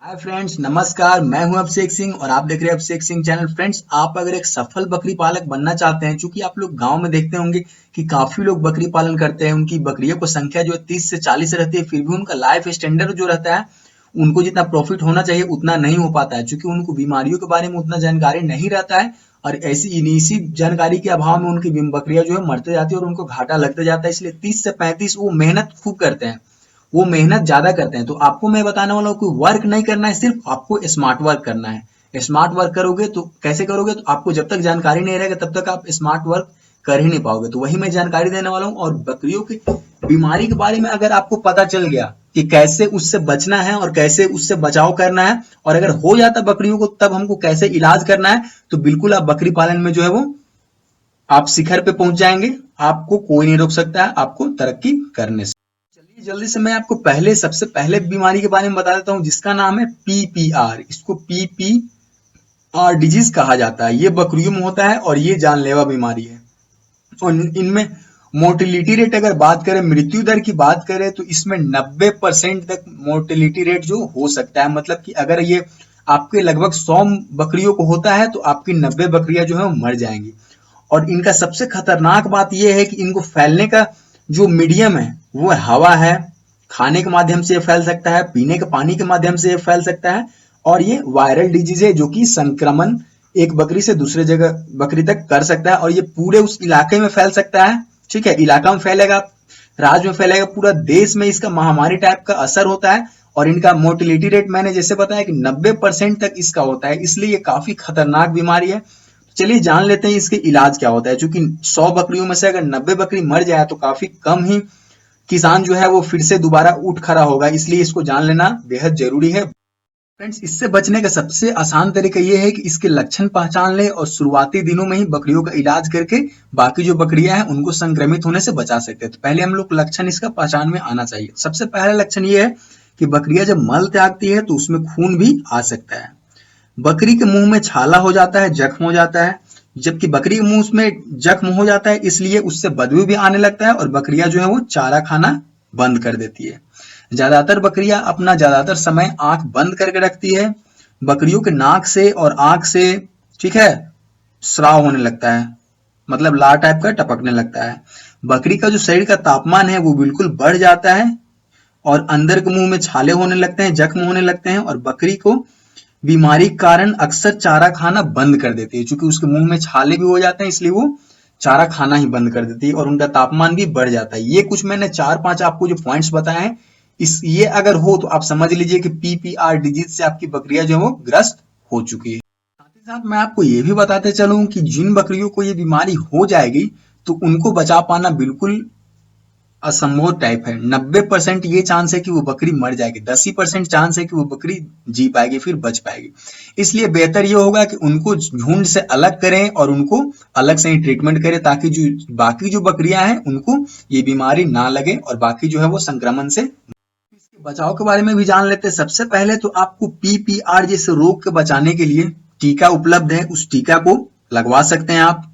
Hi friends, नमस्कार। मैं हूं अभिषेक सिंह और आप देख रहे हैं अभिषेक सिंह चैनल। फ्रेंड्स, आप अगर एक सफल बकरी पालक बनना चाहते हैं, चूंकि आप लोग गांव में देखते होंगे कि काफी लोग बकरी पालन करते हैं, उनकी बकरियों को संख्या जो है 30 से 40 रहती है, फिर भी उनका लाइफ स्टैंडर्ड जो रहता है, उनको जितना प्रॉफिट होना चाहिए उतना नहीं हो पाता है, क्योंकि उनको बीमारियों के बारे में उतना जानकारी नहीं रहता है। और ऐसी इसी जानकारी के अभाव में उनकी बकरियां जो है मरते जाती है और उनको घाटा लगते जाता है। इसलिए 30 से 35 वो मेहनत खूब करते हैं, वो मेहनत ज्यादा करते हैं। तो आपको मैं बताने वाला हूँ कि वर्क नहीं करना है, सिर्फ आपको स्मार्ट वर्क करना है। स्मार्ट वर्क करोगे तो कैसे करोगे? तो आपको जब तक जानकारी नहीं रहेगा तब तक आप स्मार्ट वर्क कर ही नहीं पाओगे। तो वही मैं जानकारी देने वाला हूँ। और बकरियों की बीमारी के बारे में अगर आपको पता चल गया कि कैसे उससे बचना है और कैसे उससे बचाव करना है, और अगर हो जाता बकरियों को तब हमको कैसे इलाज करना है, तो बिल्कुल आप बकरी पालन में जो है वो आप शिखर पे पहुंच जाएंगे। आपको कोई नहीं रोक सकता है आपको तरक्की करने से। चलिए जल्दी से मैं आपको सबसे पहले बीमारी के बारे में बता देता हूँ, जिसका नाम है पीपीआर। इसको पीपीआर डिजीज कहा जाता है। ये बकरियों में होता है और ये जानलेवा बीमारी है। और इनमें मोर्टिलिटी रेट अगर बात करें, मृत्यु दर की बात करें, तो इसमें 90% तक मोर्टिलिटी रेट जो हो सकता है। मतलब कि अगर ये आपके लगभग 100 बकरियों को होता है तो आपकी 90 बकरियां जो है वो मर जाएंगी। और इनका सबसे खतरनाक बात यह है कि इनको फैलने का जो मीडियम है वो हवा है। खाने के माध्यम से फैल सकता है, पीने के पानी के माध्यम से फैल सकता है। और ये वायरल डिजीज है जो कि संक्रमण एक बकरी से दूसरे जगह बकरी तक कर सकता है, और ये पूरे उस इलाके में फैल सकता है। ठीक है, इलाका में फैलेगा, राज्य में फैलेगा, पूरा देश में इसका महामारी टाइप का असर होता है। और इनका मोर्टिलिटी रेट मैंने जैसे बताया कि 90% तक इसका होता है, इसलिए ये काफी खतरनाक बीमारी है। चलिए जान लेते हैं इसके इलाज क्या होता है। चूंकि 100 बकरियों में से अगर 90 बकरी मर जाए तो काफी कम ही किसान जो है वो फिर से दोबारा उठ खड़ा होगा, इसलिए इसको जान लेना बेहद जरूरी है। फ्रेंड्स, इससे बचने का सबसे आसान तरीका ये है कि इसके लक्षण पहचान ले और शुरुआती दिनों में ही बकरियों का इलाज करके बाकी जो बकरियां हैं उनको संक्रमित होने से बचा सकते हैं। तो पहले हम लोग लक्षण इसका पहचान में आना चाहिए। सबसे पहला लक्षण ये है कि बकरियां जब मल त्यागती है तो उसमें खून भी आ सकता है। बकरी के मुंह में छाला हो जाता है, जख्म हो जाता है। जबकि बकरी के मुंह में जख्म हो जाता है इसलिए उससे बदबू भी आने लगता है और बकरियां जो है वो चारा खाना बंद कर देती है। ज्यादातर बकरियां अपना ज्यादातर समय आंख बंद करके रखती है। बकरियों के नाक से और आंख से, ठीक है, स्राव होने लगता है, मतलब लार टाइप का टपकने लगता है। बकरी का जो शरीर का तापमान है वो बिल्कुल बढ़ जाता है और अंदर के मुंह में छाले होने लगते हैं, जख्म होने लगते हैं। और बकरी को बीमारी के कारण अक्सर चारा खाना बंद कर देती है, क्योंकि उसके मुंह में छाले भी हो जाते हैं, इसलिए वो चारा खाना ही बंद कर देती है और उनका तापमान भी बढ़ जाता है। ये कुछ मैंने 4-5 आपको जो पॉइंट्स बताए हैं, इस ये अगर हो तो आप समझ लीजिए कि पीपीआर डिजीज से आपकी बकरियां जो है वो ग्रस्त हो चुकी है। साथ ही साथ मैं आपको ये भी बताते चलूं कि जिन बकरियों को ये बीमारी हो जाएगी तो उनको बचा पाना बिल्कुल असंभव टाइप है। 90% ये चांस है कि वो बकरी मर जाएगी, 10% चांस है कि वो बकरी जी पाएगी, फिर बच पाएगी। इसलिए बेहतर ये होगा कि उनको झुंड से अलग करें और उनको अलग से ही ट्रीटमेंट करें, ताकि जो बाकी जो बकरियां हैं उनको ये बीमारी ना लगे और बाकी जो है वो संक्रमण से। इसके बचाव के बारे में भी जान लेते हैं। सबसे पहले तो आपको पीपीआर जैसे रोग के बचाने के लिए टीका उपलब्ध है, उस टीका को लगवा सकते हैं आप।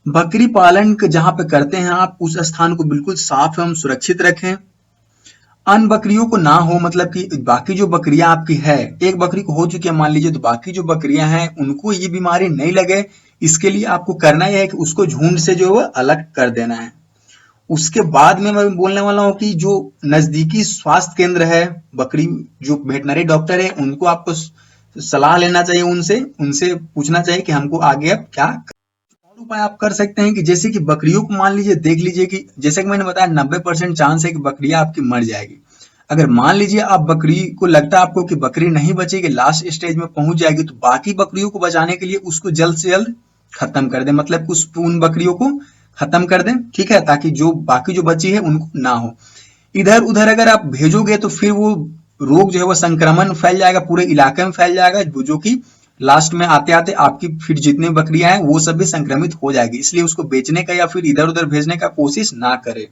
बकरी पालन जहां पे करते हैं आप, उस स्थान को बिल्कुल साफ एवं सुरक्षित रखें। अन्य बकरियों को ना हो, मतलब कि बाकी जो बकरियां आपकी है, एक बकरी को हो चुकी है मान लीजिए, तो बाकी जो बकरियां हैं उनको ये बीमारी नहीं लगे, इसके लिए आपको करना यह है कि उसको झुंड से जो है अलग कर देना है। उसके बाद में मैं बोलने वाला हूँ कि जो नजदीकी स्वास्थ्य केंद्र है, बकरी जो वेटनरी डॉक्टर है, उनको आपको सलाह लेना चाहिए, उनसे उनसे पूछना चाहिए कि हमको आगे अब क्या और उपाय आप कर सकते हैं। कि जैसे कि बकरियों को मान लीजिए, देख लीजिए कि जैसे कि मैंने बताया 90% चांस है कि बकरियां आपकी मर जाएगी। अगर मान लीजिए आप बकरी को लगता है आपको कि बकरी नहीं बचेगी, लास्ट स्टेज में पहुंच जाएगी, तो बाकी बकरियों को बचाने के लिए उसको जल्द से जल्द खत्म कर दें, मतलब उन बकरियों को खत्म कर दें, ठीक है, ताकि जो बाकी जो बची है उनको ना हो। इधर उधर अगर आप भेजोगे तो फिर वो रोग जो है वो संक्रमण फैल जाएगा, पूरे इलाके में फैल जाएगा, जो कि लास्ट में आते आते आपकी फिर जितनी बकरियां हैं वो सब भी संक्रमित हो जाएगी। इसलिए उसको बेचने का या फिर इधर उधर भेजने का कोशिश ना करें।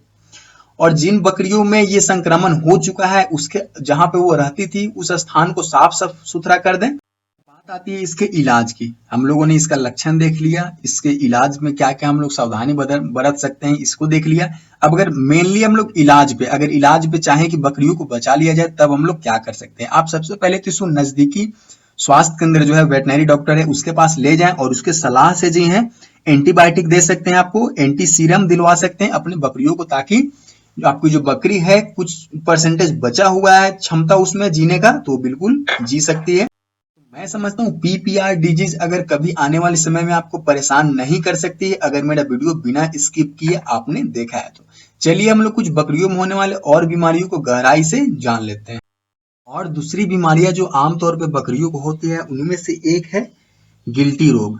और जिन बकरियों में ये संक्रमण हो चुका है उसके जहां पे वो रहती थी उस स्थान को साफ सुथरा कर दें। बात आती है इसके इलाज की। हम लोगों ने इसका लक्षण देख लिया, इसके इलाज में क्या क्या हम लोग सावधानी बरत सकते हैं इसको देख लिया। अब अगर मेनली हम लोग अगर इलाज पे चाहें कि बकरियों को बचा लिया जाए, तब हम लोग क्या कर सकते हैं। आप सबसे पहले तो इसको नजदीकी स्वास्थ्य केंद्र जो है, वेटनरी डॉक्टर है, उसके पास ले जाएं और उसके सलाह से जी है एंटीबायोटिक दे सकते हैं, आपको एंटी सीरम दिलवा सकते हैं अपने बकरियों को, ताकि आपकी जो बकरी है कुछ परसेंटेज बचा हुआ है क्षमता उसमें जीने का, तो बिल्कुल जी सकती है। मैं समझता हूँ पीपीआर डिजीज अगर कभी आने वाले समय में आपको परेशान नहीं कर सकती है, अगर मेरा वीडियो बिना स्किप किए आपने देखा है तो। चलिए हम लोग कुछ बकरियों में होने वाले और बीमारियों को गहराई से जान लेते हैं। और दूसरी बीमारियां जो आमतौर पे बकरियों को होती है, उनमें से एक है गिल्टी रोग।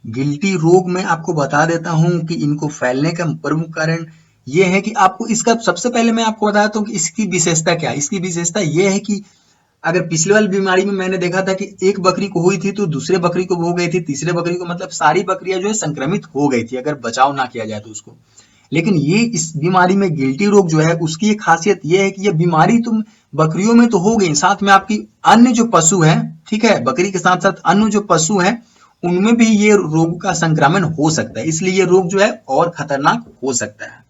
गिल्टी रोग में आपको बता देता हूं कि इनको फैलने का प्रमुख कारण ये है कि आपको इसका सबसे पहले मैं आपको बताता हूँ कि इसकी विशेषता क्या है। इसकी विशेषता ये है कि अगर पिछले वाली बीमारी में मैंने देखा था कि एक बकरी को हुई थी तो दूसरे बकरी को हो गई थी, तीसरे बकरी को, मतलब सारी बकरियां जो है संक्रमित हो गई थी अगर बचाव ना किया जाए तो उसको। लेकिन ये इस बीमारी में गिल्टी रोग जो है उसकी एक खासियत ये है कि ये बीमारी तुम बकरियों में तो हो गई, साथ में आपकी अन्य जो पशु है, ठीक है, बकरी के साथ साथ अन्य जो पशु है उनमें भी ये रोग का संक्रमण हो सकता है, इसलिए ये रोग जो है और खतरनाक हो सकता है।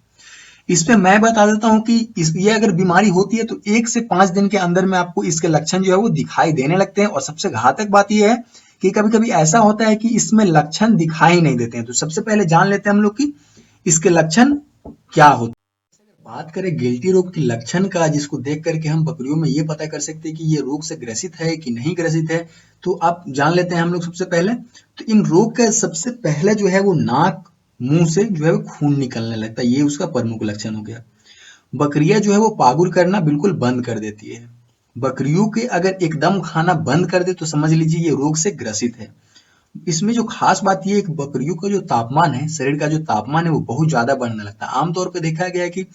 इस पे मैं बता देता हूँ कि ये अगर बीमारी होती है तो 1 से 5 दिन के अंदर में आपको इसके लक्षण जो है वो दिखाई देने लगते हैं। और सबसे घातक बात यह है कि कभी कभी ऐसा होता है कि इसमें लक्षण दिखाई नहीं देते हैं। तो सबसे पहले जान लेते हैं हम लोग कि इसके लक्षण क्या होते हैं। बात करें गिल्टी रोग के लक्षण का, जिसको देख करके हम बकरियों में ये पता कर सकते हैं कि ये रोग से ग्रसित है कि नहीं ग्रसित है, तो आप जान लेते हैं हम लोग सबसे पहले। तो इन रोग का सबसे पहले जो है वो नाक मुंह से जो है वो खून निकलने लगता है, ये उसका प्रमुख लक्षण हो गया। बकरियां जो है वो पागुर करना बिल्कुल बंद कर देती है। बकरियों के अगर एकदम खाना बंद कर दे तो समझ लीजिए ये रोग से ग्रसित है। इसमें जो खास बात ये है कि बकरियों का जो तापमान है, शरीर का जो तापमान है वो बहुत ज्यादा बढ़ने लगता है। आमतौर पर देखा गया है कि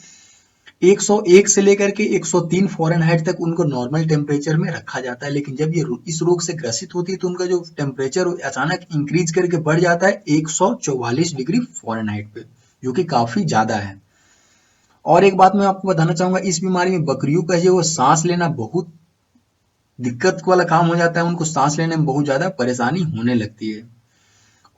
101 से लेकर के 103 फ़ारेनहाइट तक उनको नॉर्मल टेम्परेचर में रखा जाता है, लेकिन जब ये इस रोग से ग्रसित होती है तो उनका जो टेम्परेचर अचानक इंक्रीज करके बढ़ जाता है 144 डिग्री फ़ारेनहाइट पे, जो कि काफी ज्यादा है। और एक बात मैं आपको बताना चाहूंगा, इस बीमारी में बकरियों का जो वो सांस लेना बहुत दिक्कत वाला काम हो जाता है, उनको सांस लेने में बहुत ज्यादा परेशानी होने लगती है।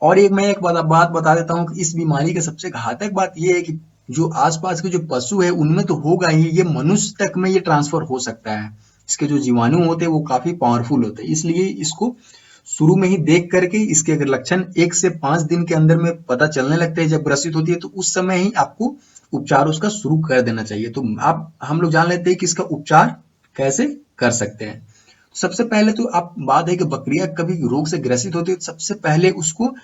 और एक बात बता देता हूँ कि इस बीमारी का सबसे घातक बात यह है कि जो आसपास के जो पशु है उनमें तो होगा ही, ये मनुष्य तक में ये ट्रांसफर हो सकता है। इसके जो जीवाणु होते हैं वो काफी पावरफुल होते हैं, इसलिए इसको शुरू में ही देख करके इसके अगर लक्षण 1 से 5 दिन के अंदर में पता चलने लगते हैं, जब ग्रसित होती है तो उस समय ही आपको उपचार उसका शुरू कर देना चाहिए। तो आप हम लोग जान लेते हैं कि इसका उपचार कैसे कर सकते हैं। सबसे पहले तो आप बात है कि बकरियां कभी रोग से ग्रसित होती है तो सबसे पहले उसको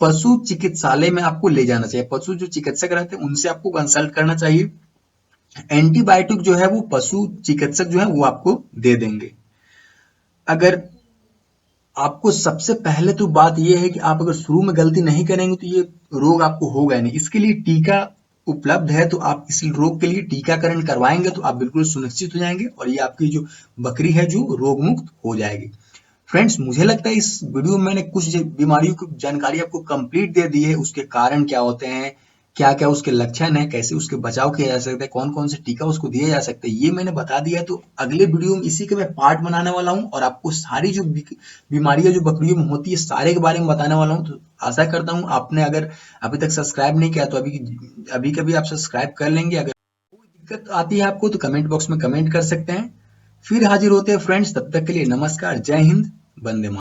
पशु चिकित्सालय में आपको ले जाना चाहिए। पशु जो चिकित्सक रहते हैं उनसे आपको कंसल्ट करना चाहिए। एंटीबायोटिक जो है वो पशु चिकित्सक जो है वो आपको दे देंगे। अगर आपको सबसे पहले तो बात यह है कि आप अगर शुरू में गलती नहीं करेंगे तो ये रोग आपको होगा नहीं। इसके लिए टीका उपलब्ध है, तो आप इस रोग के लिए टीकाकरण करवाएंगे तो आप बिल्कुल सुनिश्चित हो जाएंगे और ये आपकी जो बकरी है जो रोग मुक्त हो जाएगी। फ्रेंड्स, मुझे लगता है इस वीडियो में मैंने कुछ बीमारियों की जानकारी आपको कंप्लीट दे दी है, उसके कारण क्या होते हैं, क्या क्या उसके लक्षण है, कैसे उसके बचाव किया जा सकता है, कौन कौन से टीका उसको दिए जा सकते हैं, ये मैंने बता दिया है। तो अगले वीडियो में इसी के मैं पार्ट बनाने वाला हूँ और आपको सारी जो बीमारियां जो बकरियों में होती है सारे के बारे में बताने वाला हूँ। तो आशा करता हूँ आपने अगर अभी तक सब्सक्राइब नहीं किया तो अभी कभी आप सब्सक्राइब कर लेंगे। अगर कोई दिक्कत आती है आपको तो कमेंट बॉक्स में कमेंट कर सकते हैं। फिर हाजिर होते हैं फ्रेंड्स, तब तक के लिए नमस्कार, जय हिंद, वंदे मातरम।